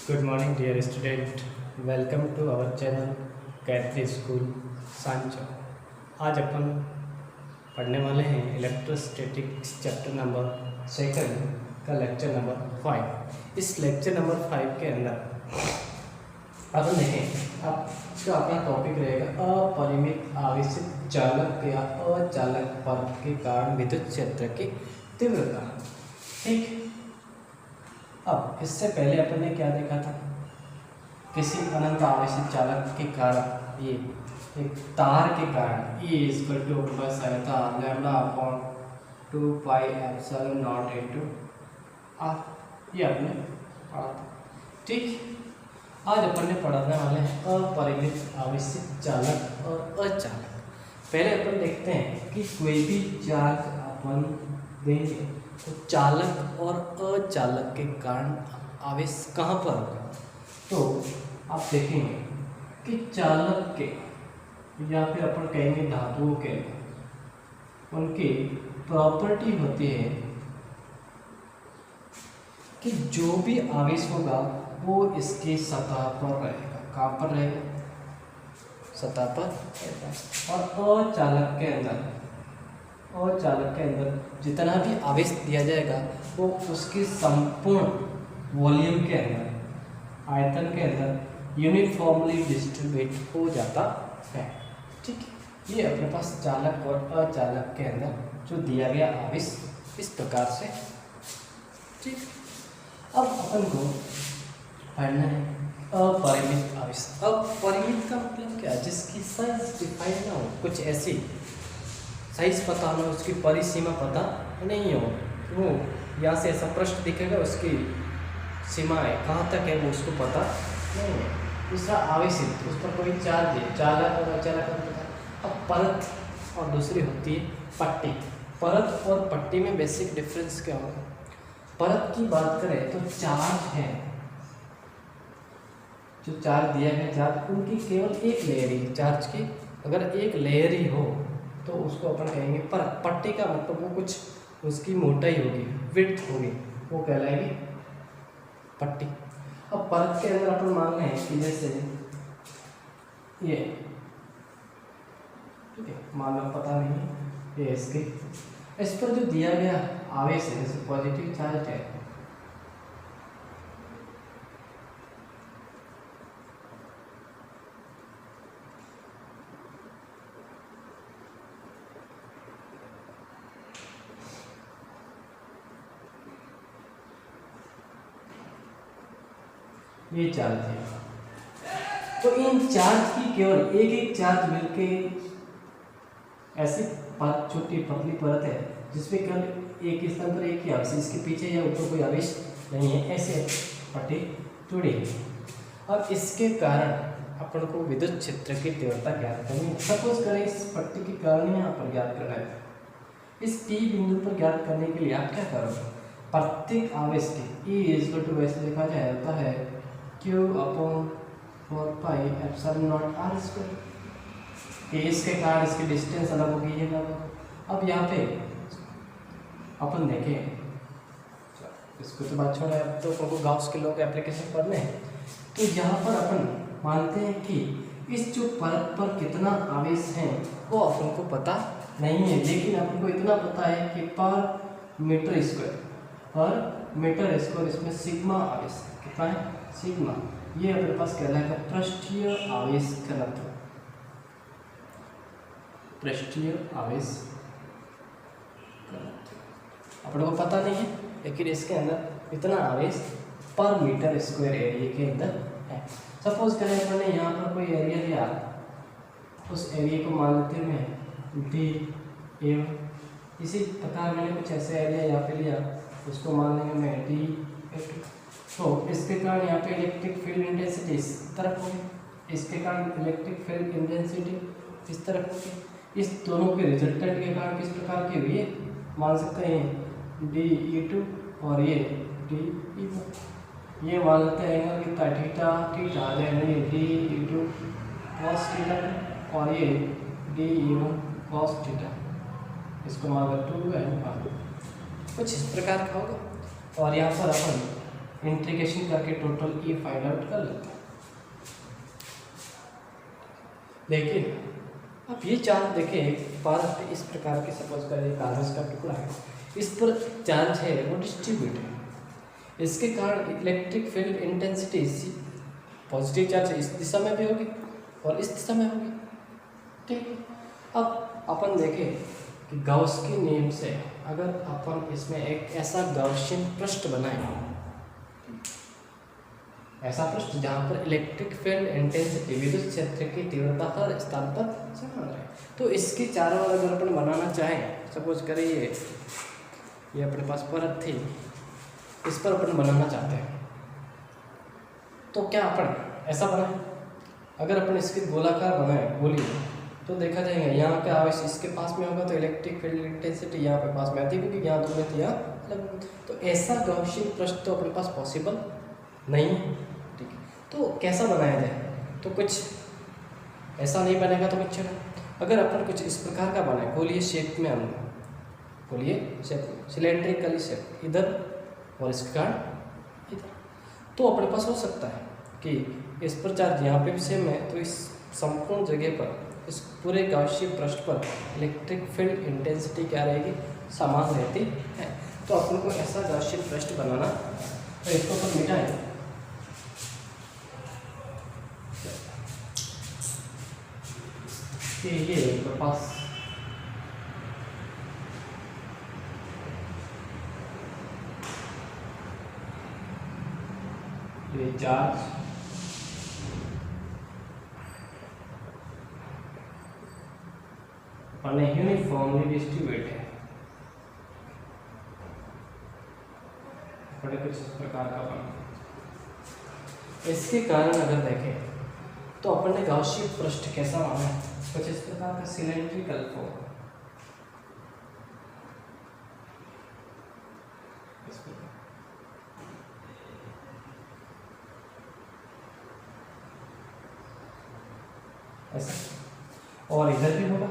Good morning, dear student. Welcome to our channel Kaithari school सांचो। आज अपन पढ़ने वाले हैं इलेक्ट्रोस्टैटिक्स चैप्टर नंबर 2 का लेक्चर नंबर 5। इस लेक्चर नंबर 5 के अंदर अपन देखें अब जो अपना टॉपिक रहेगा अपरिमित आवेशित चालक या अचालक पर्त के कारण विद्युत क्षेत्र की तीव्रता। ठीक, अब इससे पहले अपन ने क्या देखा था? किसी अनंत आवेशित चालक के कारण ये एक तार के कारण E इक्वल टू बस आयता lambda upon 2 pi epsilon naught into R, ये आपने पढ़ा था। ठीक, आज अपन ने पढ़ाने वाले हैं अपरिमित आवेशित चालक और अचालक। पहले अपन देखते हैं कि कोई भी चार्ज अपन देंगे तो चालक और अचालक के कारण आवेश कहाँ पर होगा। तो आप देखेंगे कि चालक के या फिर अपन कहेंगे धातुओं के उनकी प्रॉपर्टी होती है कि जो भी आवेश होगा वो इसकी सतह पर रहेगा। कहाँ पर रहेगा? सतह पर रहेगा। और अचालक के अंदर जितना भी आवेश दिया जाएगा वो उसकी संपूर्ण वॉल्यूम के अंदर, आयतन के अंदर यूनिफॉर्मली डिस्ट्रीब्यूट हो जाता है। ठीक, ये अपने पास चालक और अचालक के अंदर जो दिया गया आवेश इस प्रकार से। ठीक, अब अपन को पढ़ना है अपरिमित आवेश। अपरिमित का मतलब क्या? जिसकी साइज डिफाइन ना हो, कुछ ऐसी साइज पता ना हो, उसकी परिसीमा पता नहीं हो। वो यहाँ से ऐसा प्रश्न दिखेगा, उसकी सीमाएं कहाँ तक है वो उसको पता नहीं है। दूसरा आवेशित, उस पर कोई चार्ज है, चालक और अचालक का पता। अब परत और दूसरी होती है पट्टी। परत और पट्टी में बेसिक डिफरेंस क्या होगा? परत की बात करें तो चार्ज है, जो चार्ज दिया गया चार्ज उनकी केवल एक लेयर ही चार्ज की, अगर एक लेयर ही हो तो उसको अपन कहेंगे परत। पट्टी का मतलब वो कुछ उसकी मोटाई होगी, विड्थ होगी, वो कहलाएगी पट्टी। अब परत के अंदर अपन मान रहे हैं कि जैसे ये, ठीक है, मान लो पता नहीं ये इसके, इस पर जो दिया गया आवेश है जैसे पॉजिटिव चार्ज है, ये चार्ज है, तो इन चार्ज की केवल एक एक चार्ज मिलके ऐसी छोटी पतली परत है जिसमें केवल एक स्थान पर एक ही आवेश, इसके पीछे या ऊपर कोई आवेश नहीं है, ऐसे पट्टी जुड़ी है। अब इसके कारण अपन को विद्युत क्षेत्र की तीव्रता ज्ञात करनी है। सपोज करें इस पट्टी के कारण यहाँ पर ज्ञात करना है। इस P बिंदु पर ज्ञात करने के लिए आप क्या करोगे? प्रत्येक आवेश की E इक्वल टू वैसे लिखा जाता है Q upon 4 pi epsilon naught R square. इसके कारण इसकी डिस्टेंस अलग होगी, ये अलग। अब यहाँ पे अपन देखें, इसको तो बात छोड़ा, अब तो आपको गाउस के लॉ के एप्लीकेशन पढ़ने हैं। तो यहाँ पर अपन मानते हैं कि इस जो परत पर कितना आवेश है वो अपन को पता नहीं है, लेकिन अपन को इतना पता है कि पर मीटर स्क्वायर इसमें सिग्मा आवेश कितना है? सिग्मा। ये अपने पास कहलाएगा पृष्ठीय आवेश घनत्व। पृष्ठीय आवेश घनत्व अपने को पता नहीं है, लेकिन इसके अंदर इतना आवेश पर मीटर स्क्वायर एरिया के अंदर है। सपोज करें अपन ने यहाँ पर कोई एरिया लिया, उस एरिया को मान लेते हैं डी ए। इसी प्रकार मैंने कुछ ऐसे एरिया यहाँ पे लिया, उसको मान लेंगे मैं डी ए। तो इसके कारण यहाँ पे इलेक्ट्रिक फील्ड इंटेंसिटी इस तरफ होगी, इसके कारण इलेक्ट्रिक फील्ड इंटेंसिटी इस तरफ होगी। इस दोनों के रिजल्टेंट के कारण किस प्रकार की हुई है? मान सकते हैं डी ई टू और ये डी ई वन। ये मान लेते हैं एंगल कितना? थीटा। थीटा आ जाएगा ये D E two cos theta और ये D E one cos theta. इसको मान लो 2 एंड 1, कुछ इस प्रकार का होगा। और यहाँ पर अपन इंटीग्रेशन करके टोटल ई फाइंड आउट कर लेते हैं। लेकिन अब ये चार्ज देखें, पार्ट इस प्रकार के सपोज करें कागज का टुकड़ा है, इस पर चार्ज है वो डिस्ट्रीब्यूट है, इसके कारण electric field intensity positive charge इस दिशा में भी होगी और इस दिशा में होगी। ठीक, अब अपन देखें कि गाउस के नियम से अगर अपन इसमें एक ऐसा गाउसियन पृष्ठ बनाए, ऐसा पृष्ठ जहाँ पर इलेक्ट्रिक फील्ड इंटेंसिटी विद्युत क्षेत्र की तीव्रता हर स्थान पर समान रहे, तो इसके चारों ओर अगर अपन बनाना चाहें, सपोज करें ये अपने पास परत थी, इस पर अपन बनाना चाहते हैं, तो क्या अपन ऐसा बनाए? अगर अपन इसके गोलाकार बनाए गोली, तो देखा जाएगा यहाँ का आवेश इसके पास में होगा तो इलेक्ट्रिक फील्ड इंटेंसिटी यहाँ पे पास में आती है, क्योंकि यहाँ दूर में थी यहाँ अलग। तो ऐसा गाउसियन पृष्ठ तो अपने पास पॉसिबल नहीं है। ठीक है, तो कैसा बनाया जाए? तो कुछ ऐसा नहीं बनेगा तो कुछ अगर अपन कुछ इस प्रकार का बनाए, गोलीय शेप में, हम गोलीय शेप सिलेंड्रिकली शेप इधर और इसके कारण इधर, तो अपने पास हो सकता है कि इस पर चार्ज यहाँ पे भी सेम है, तो इस संपूर्ण जगह पर इस पूरे गाउसियन पृष्ठ पर इलेक्ट्रिक फील्ड इंटेंसिटी क्या रहेगी? समान रहती है। तो अपन को ऐसा गाउसियन पृष्ठ बनाना, तो इसको अपन मिटाएं, कि ये तो पास ये चार्ज यूनिफॉर्मली डिस्ट्रीब्यूट है, बड़े कुछ इस प्रकार का बना। इसके कारण अगर देखें तो अपन ने गाउसियन पृष्ठ कैसा माना है? कुछ इस प्रकार का सिलेंड्रिकल फॉर्म, ऐसा, और इधर भी होगा।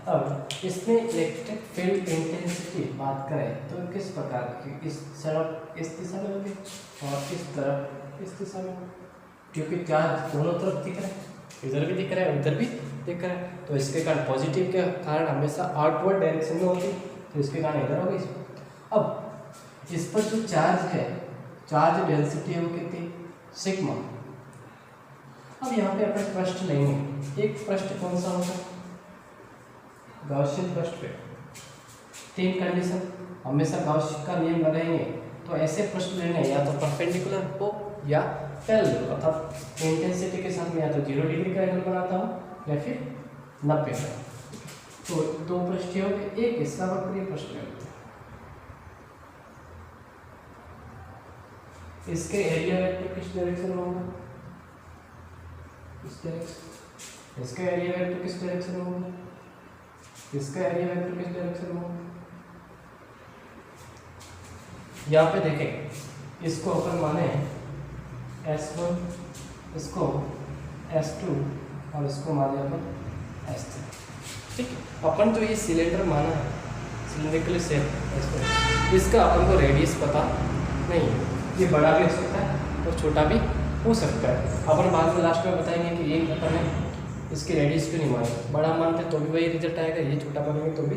अब इसमें इलेक्ट्रिक फील्ड इंटेंसिटी बात करें तो किस प्रकार की? इस तरफ इस दिशा में होगी और इस तरफ इस दिशा में होगी, क्योंकि चार्ज दोनों तरफ दिख रहा है, इधर भी दिख रहा है उधर भी दिख रहा है, तो इसके कारण पॉजिटिव के कारण हमेशा आउटवर्ड डायरेक्शन में होगी, तो इसके कारण इधर होगी। अब इस पर जो चार्ज है, चार्ज डेंसिटी है वो कितनी? सिग्मा। अब यहाँ पे अपन पृष्ठ लेंगे, एक पृष्ठ कौन सा होगा? गाउसियन पृष्ठ पे 3 कंडीशन, हमेशा गाउस का नियम लगाएंगे, तो ऐसे पृष्ठ लेने या तो परपेंडिकुलर हो या पैरेलल, अर्थात इंटेंसिटी के साथ में या तो 0 डिग्री का एंगल बनाता हूँ या फिर 90 का। तो 2 पृष्ठ हो गए, एक इसका वक्रीय पृष्ठ लेते हैं, इसके एरिया वेक्टर किस डायरेक्शन में होगा? इस डायरेक्शन। इसका एरिया वेक्टर किस डायरेक्शन में होगा? इसका एरिया वेक्टर किस डायरेक्शन में होगा? यहाँ पे देखें, इसको अपन माने S1, इसको S2 और इसको माने अपन S3। ठीक है, अपन तो ये सिलेंडर माना है, सिलेंड्रिकल शेप, इसका अपन को रेडियस पता नहीं है, ये बड़ा भी हो सकता है और छोटा भी हो सकता है। अपन बाद में लास्ट में बताएंगे कि ये अपन है इसकी रेडियस क्यों नहीं माने, बड़ा मानते तो भी वही रिजल्ट आएगा, ये छोटा मानेंगे तो भी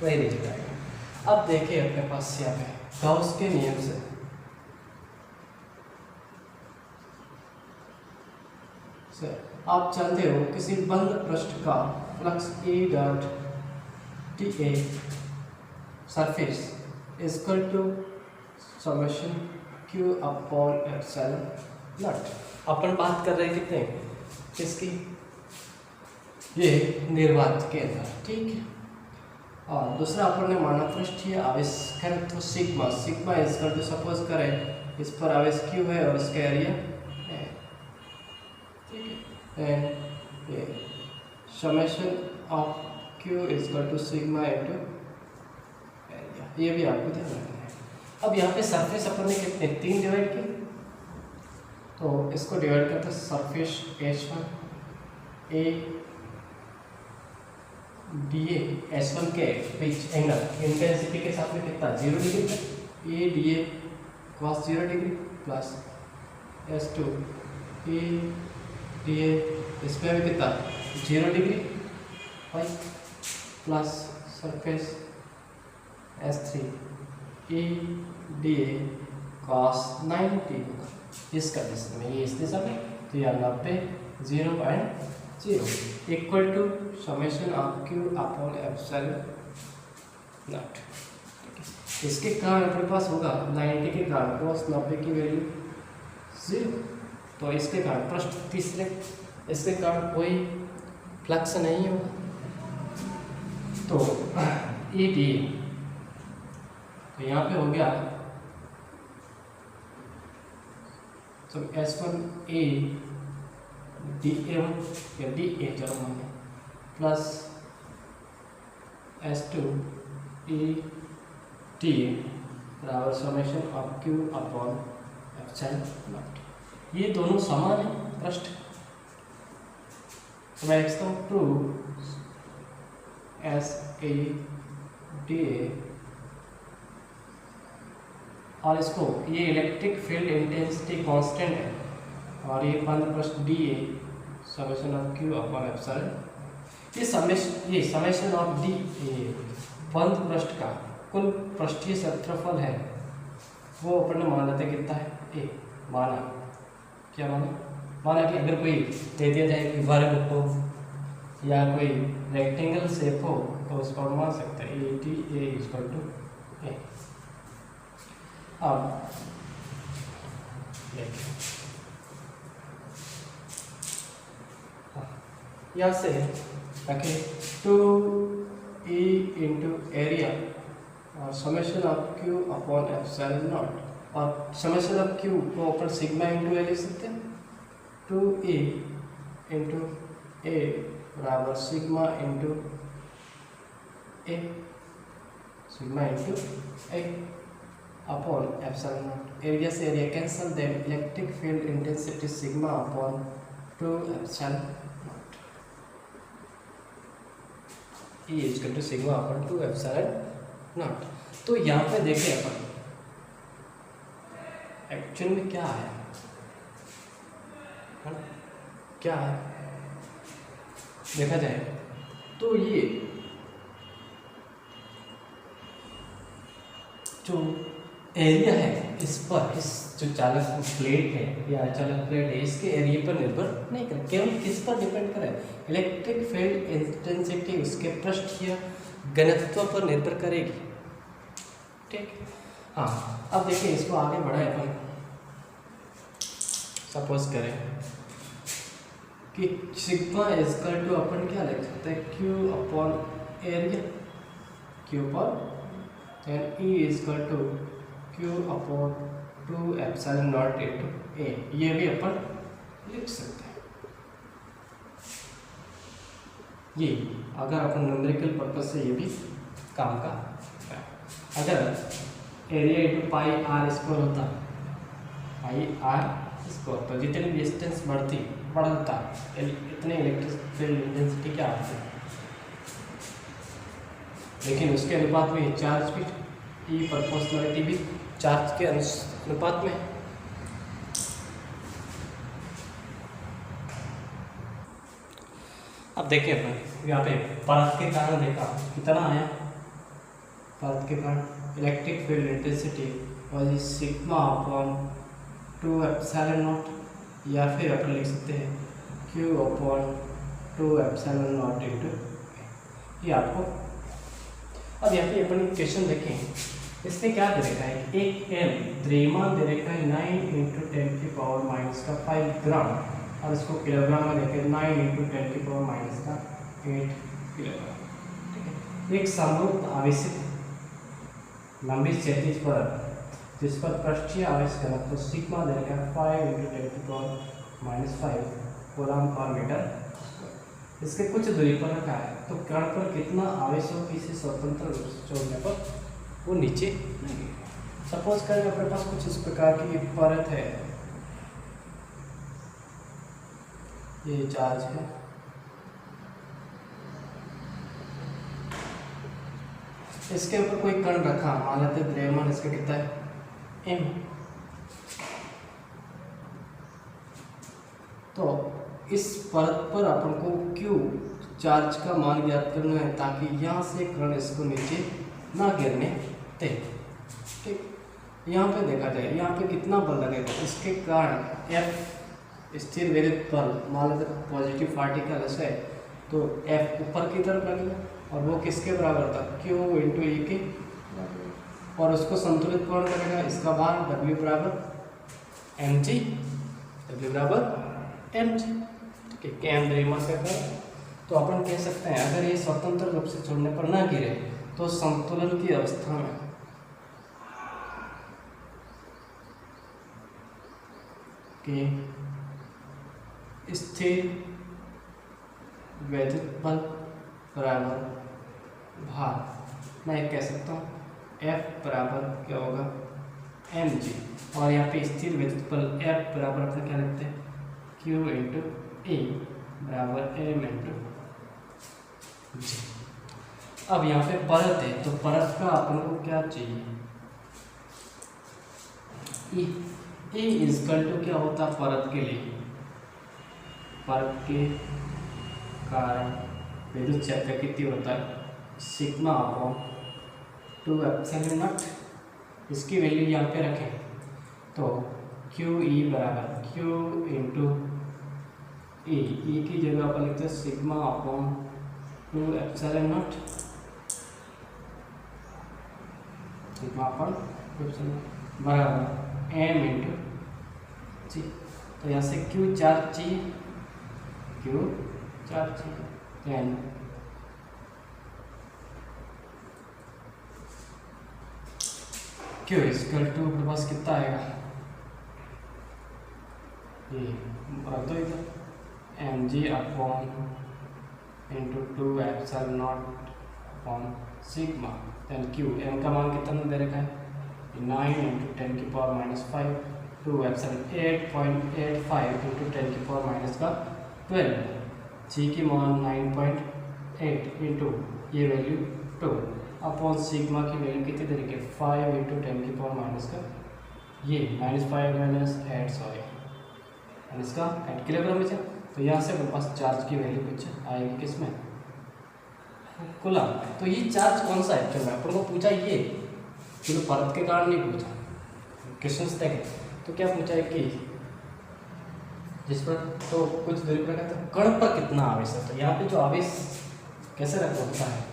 वही रिजल्ट आएगा। अब देखिए अपने पास यहाँ पे गाउस के नियम से आप जानते हो किसी बंद पृष्ठ का flux E dot TA surface equal to summation Q upon epsilon naught. अपन बात कर रहे हैं कितने किसकी? ये निर्वात के अंदर, ठीक है। और दूसरा अपन ने माना पृष्ठीय आवेश घनत्व sigma, sigma equal to suppose करें इस पर आवेश Q है और इसका एरिया है, ठीक है, एंड ये summation of Q equal to sigma into area, ये भी आपको ध्यान रखना है। अब यहाँ पे सरफेस अपन ने कितने 3 डिवाइड किए, तो इसको डिवाइड करते सरफेस H1 ए डी ए S1 के पिच एंगल इंटेंसिटी के साथ में कितना 0 डिग्री है, A D A cos 0 degree plus S2 A D A इसमें भी कितना 0 degree Y plus surface S3 A D A cos 90 होगा इसका दिशा में, ये इस दिशा में, तो यह 90 0.0 equal to summation of Q upon epsilon naught. इसके कारण अपने पास होगा 90 के कारण cos 90 की वैल्यू 0, तो इसके कारण पृष्ठ तीसरे, इसके कारण कोई फ्लक्स नहीं होगा, तो ई डी, तो यहाँ पे हो गया तो S1 ए डी ए1 या डी ए चलो माने प्लस S2 ए टी बराबर summation of Q upon epsilon naught. ये दोनों समान है पृष्ठ, तो मैं लिखता हूँ two S A D A, और इसको ये इलेक्ट्रिक फील्ड इंटेंसिटी कांस्टेंट है, और ये बंद पृष्ठ D A summation of Q upon epsilon, ये समेशन ऑफ डी ए बंद पृष्ठ का कुल पृष्ठीय क्षेत्रफल है, वो अपन ने मान लेते कितना है ए, माना क्या माना कि अगर कोई दे दिया जाए कि वर्ग हो या कोई रेक्टेंगल शेप हो तो उसको हम मान सकते हैं A T A equal to A. अब देखिए यहाँ से रखें टू ई इंटू एरिया और summation of Q upon epsilon naught, और समेशन ऑफ क्यू को अपन सिग्मा इंटू ए लिख सकते हैं, टू ई इंटू ए बराबर sigma into A, sigma into A upon epsilon naught. Area से area cancel, then electric field intensity sigma upon 2 epsilon naught, E equal to sigma upon 2 epsilon naught. तो यहाँ पे देखें अपन actual में क्या है ना, क्या है देखा जाए तो ये जो एरिया है इस पर, इस जो चालक प्लेट है या चालक प्लेट है, इसके एरिया पर निर्भर नहीं करे, केवल किस पर डिपेंड करे, इलेक्ट्रिक फील्ड इंटेंसिटी उसके पृष्ठीय घनत्व पर निर्भर करेगी। ठीक, हाँ अब देखिए इसको आगे बढ़ाए अपन, सपोज करें कि सिग्मा इक्वल टू अपन क्या लिख सकते हैं क्यू अपॉन एरिया, क्यू पर then E equal to Q upon 2 epsilon naught into A, ये भी अपन लिख सकते हैं। ये अगर अपन न्यूमेरिकल पर्पज से ये भी काम का है। अगर area into pi R square होता, पाई आर स्क्वायर, तो जितनी डिस्टेंस बढ़ता इतने इलेक्ट्रिक फील्ड इंटेंसिटी क्या आती है, लेकिन उसके अनुपात में चार्ज भी, ई प्रोपोर्शनलिटी भी चार्ज के अनुपात में। अब देखिए अपन यहाँ पे परत के कारण देखा कितना आया, परत के कारण इलेक्ट्रिक फील्ड इंटेंसिटी और सिग्मा अपॉन 2 एप्सिलॉन नॉट, या फिर अपन लिख सकते हैं Q upon 2 epsilon not into ये आपको। अब यहाँ पे अपन क्वेश्चन देखें, इसने क्या दे रखा है, एक एम द्रव्यमान दे रखा है 9 इंटू 10 की पावर माइनस का 5 ग्राम, और इसको किलोग्राम में देखें 9 इंटू 10 की पावर माइनस का 8 किलोग्राम। ठीक है, एक समरूप आवेशित लंबी क्षैतिज परत जिस पर पृष्ठीय आवेश घनत्व सिग्मा दे रखा है 5 इंटू 10 की power minus 5 coulomb per metre, इसके कुछ दूरी पर रखा है, तो कण पर कितना आवेश हो किसी स्वतंत्र रूप से छोड़ने पर वो नीचे नहीं गिरेगा। सपोज करें अपने पास कुछ इस प्रकार की परत है, ये चार्ज है इसके ऊपर कोई कण रखा, मान लेते द्रव्यमान इसका कितना है m। तो इस परत पर अपन को Q चार्ज का मान ज्ञात करना है ताकि यहाँ से कण इसको नीचे ना गिरने दे। ठीक, यहाँ पे देखा जाए यहाँ पे कितना बल लगेगा, इसके कारण F स्थिर विद्युत बल, मान लेते पॉजिटिव पार्टिकल है तो F ऊपर की तरफ लगेगा और वो किसके बराबर था, Q इंटू E के, और उसको संतुलित कौन करेगा, इसका भार W बराबर mg, W बराबर mg। ठीक है, द्रव्यमान का कारण। तो अपन कह सकते हैं अगर ये स्वतंत्र रूप से छोड़ने पर ना गिरे तो संतुलन की अवस्था में कि स्थिर वैद्युत बल बराबर भार, मैं कह सकता हूँ F बराबर क्या होगा mg, और यहाँ पे स्थिर विद्युत बल F बराबर अपन क्या लिखते हैं Q इंटू E बराबर m इंटू जी। अब यहाँ पे परत है तो परत का अपन को क्या चाहिए, E इजकल टू क्या होता है परत के लिए, परत के कारण विद्युत क्षेत्र कितनी होता है सिग्मा अपॉन 2 एप्सिलॉन नॉट। इसकी वैल्यू यहाँ पे रखें तो QE बराबर Q इंटू E की जगह पर लिखते हैं sigma upon 2 epsilon naught, sigma upon 2 epsilon बराबर m इंटू जी। तो यहाँ से Q चार्ज चाहिए, Q चार्ज चाहिए, देन Q इजकल टू अपने पास कितना आएगा, ये रख दो इधर, mg upon into 2 epsilon naught upon sigma, then Q m का मान कितना दे रखा है 9 इंटू 10 की पावर माइनस 5, 2 एप्सिलॉन 8.85 इंटू 10 की पावर माइनस का 12, जी की मान 9.8 इंटू ये वैल्यू 2 अपॉन सिग्मा की वैल्यू कितनी तरीके 5 इंटू 10 की पावर माइनस का ये -5 माइनस 8 सॉरी इसका 8 किलोग्राम में। तो यहाँ से मेरे पास चार्ज की वैल्यू कुछ आएगी किसमें कूलम। तो ये चार्ज कौन सा है, चलो अपन को पूछा ये, चलो परत के कारण नहीं पूछा, क्वेश्चन देखें तो क्या पूछा है कि जिस पर तो कुछ दूरी पर तो कण पर कितना आवेश है। तो यहाँ पे जो आवेश कैसे रखा होता है,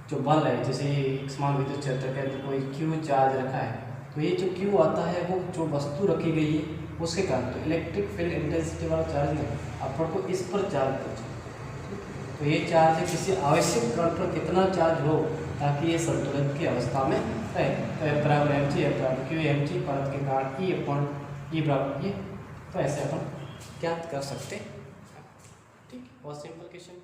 जो बल है, जैसे एक समान विद्युत क्षेत्र के अंदर कोई Q चार्ज रखा है तो ये जो Q आता है वो जो वस्तु रखी गई है उसके कारण, तो इलेक्ट्रिक फील्ड इंटेंसिटी वाला चार्ज नहीं, अपन को इस पर चार्ज पूछा। तो ये चार्ज है किसी आवश्यक कण पर कितना चार्ज हो ताकि ये संतुलित की अवस्था में रहे। तो F बराबर mg, F बराबर Q mg, परत के कारण E अपॉन E बराबर ये, तो ऐसे अपन ज्ञात कर सकते हैं। ठीक, बहुत सिंपल क्वेश्चन।